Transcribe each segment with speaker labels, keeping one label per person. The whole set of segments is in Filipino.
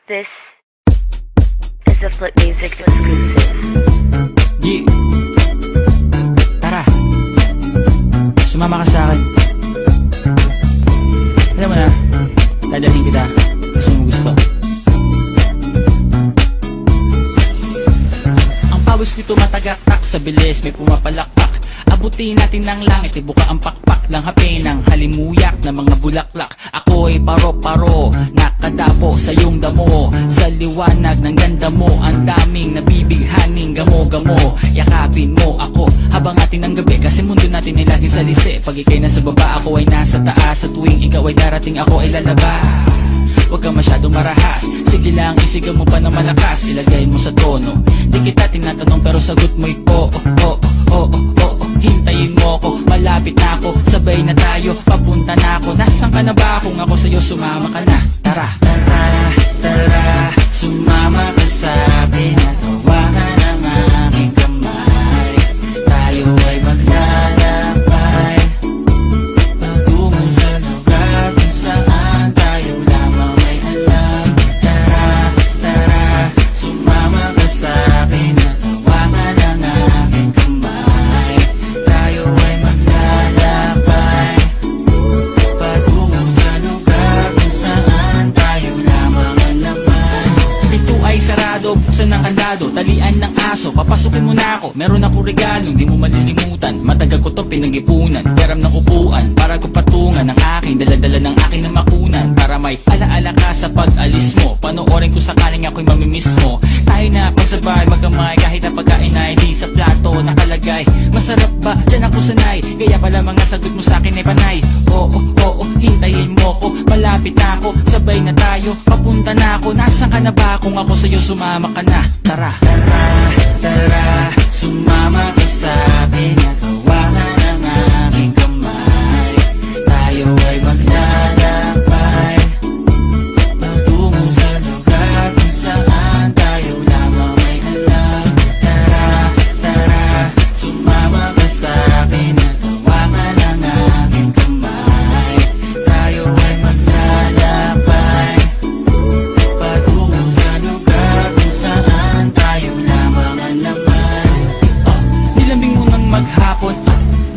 Speaker 1: This is a Flip Music exclusive.
Speaker 2: Yeah. Tara, sumama ka sa akin. Alam mo na, dadalhin kita kasi mo gusto. Ang pawis nito matagaktak, sa bilis may pumapalakpak. Abutin natin ng langit, ibuka ang pakpak ng hape ng halimuyak na mga bulaklak. Ako'y paro-paro, nakadapo sa iyong damo. Sa liwanag ng ganda mo, ang daming nabibighaning gamo-gamo. Yakapin mo ako habang atin ng gabi, kasi mundo natin ay laging salisi. Pag ikay nasa baba, ako ay nasa taas. Sa tuwing ikaw ay darating, ako ay lalabas. Huwag kang masyadong marahas, sige lang isigaw mo pa ng malakas. Ilagay mo sa tono, di kita tinatanong pero sagot mo'y oo, oo, oo, oo. Hintayin mo ako, malapit na ako, sabay na tayo, papunta na ako. Nasaan ka na ba? Kung ako sa'yo, sumama ka na. Tara, tara, tara, sumama ka sa akin at hawakan ang aking kamay. Tayo ay maglalakbay patungo sa lugar kung saan tayo lamang may alam. Tara, tara, sumama ka sa akin at hawakan ang aking kamay. Tayo ay maglalakbay patungo sa lugar kung saan tayo lamang ang laman. Pinto ay sarado, buksan ng kandado, talian ng aso, papasukin mo na ako. Meron ako regalong di mo malilimutan, matagal ko to pinag-ipunan. Garam ng upuan para ko patungan ng aking daladala ng aking namakunan. Para may alaala ka sa pag-alis mo, panoorin ko sakaling ako'y mamimiss mo. Tayo na pagsabay magkamay, kahit ang pagkain ay di sa plato nakalagay. Masarap ba? Diyan ako sanay, kaya pala mga sagot mo sa akin ay panay. Oo, oo, hintayin mo ko, malapit na ako, sabay na tayo, papunta na ako. Nasaan ka na ba? Kung ako sa'yo, sumama ka na. Tara, tara, tara, sumama ka sa akin at hawakan ang aking kamay. Tayo ay maglalakbay patungo sa lugar kung saan tayo lamang may alam. Tara, tara, sumama ka sa akin at hawakan ang aking kamay. Tayo ay maglalakbay patungo sa lugar kung saan tayo lamang ang laman. Nilambing mo ng maghapon,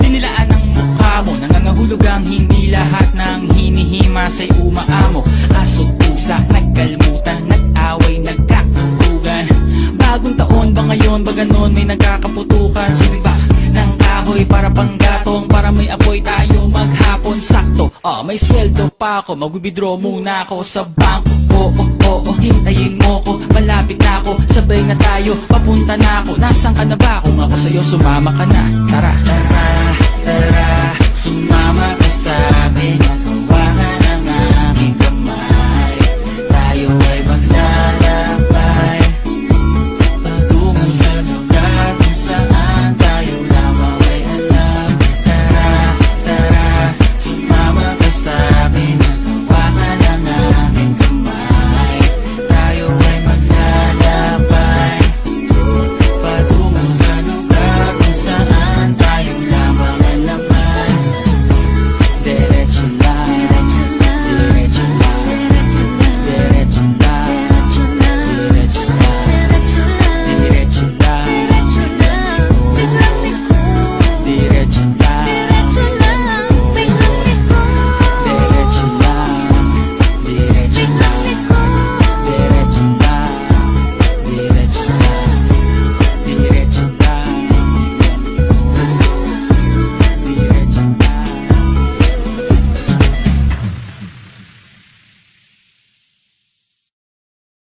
Speaker 2: dinilaan ang mukha mo. Nangangahulog ang hindi lahat ng hinihima sa'y umaamo. Aso't pusa, nagkalmutan, nag-away, nagkakatugan. Bagong taon ba ngayon, ba ganon may nagkakaputukan? Sumibak ng kahoy para panggatong, para may apoy tayo maghapon. Sakto, may sweldo pa ako, mag-withdraw muna ako sa bangko. Oo, oo, hintayin mo ko, malapit na ako, sabay na tayo, papunta na ako. Nasaan ka na ba? Kung ako sa'yo, sumama ka na. Tara, tara, tara, sumama ka sa akin at